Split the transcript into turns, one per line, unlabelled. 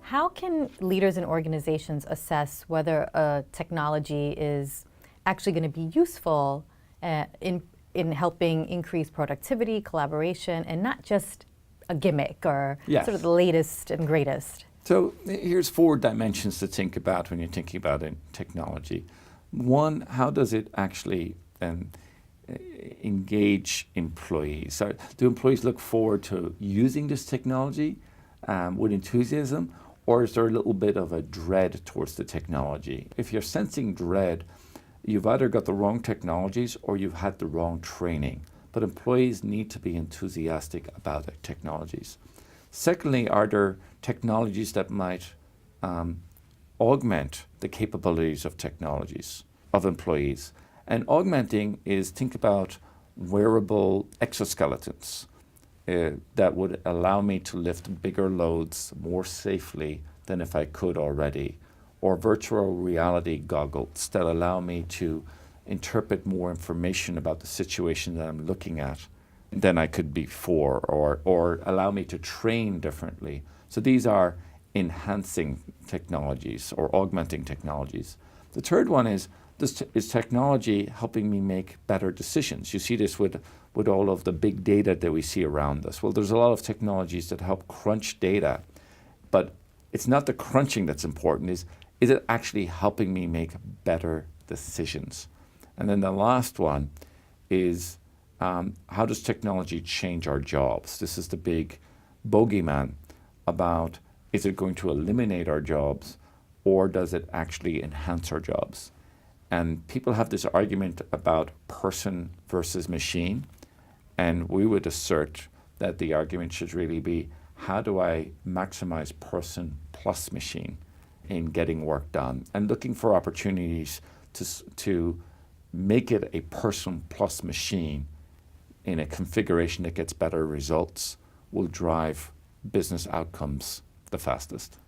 How can leaders and organizations assess whether a technology is actually going to be useful in helping increase productivity, collaboration, and not just a gimmick or sort of the latest and greatest?
So here's 4 dimensions to think about when you're thinking about technology. One, how does it actually engage employees? So do employees look forward to using this technology with enthusiasm, or is there a little bit of a dread towards the technology? If you're sensing dread, you've either got the wrong technologies or you've had the wrong training. But employees need to be enthusiastic about the technologies. Secondly, are there technologies that might augment the capabilities of technologies of employees? And augmenting is, think about wearable exoskeletons that would allow me to lift bigger loads more safely than if I could already, or virtual reality goggles that allow me to interpret more information about the situation that I'm looking at than I could before, or allow me to train differently. So these are enhancing technologies or augmenting technologies. The third one is technology helping me make better decisions? You see this with all of the big data that we see around us. Well, there's a lot of technologies that help crunch data, but it's not the crunching that's important, is it actually helping me make better decisions? And then the last one is how does technology change our jobs? This is the big bogeyman about, is it going to eliminate our jobs, or does it actually enhance our jobs? And people have this argument about person versus machine, and we would assert that the argument should really be, how do I maximize person plus machine in getting work done, and looking for opportunities to make it a person plus machine in a configuration that gets better results will drive business outcomes the fastest.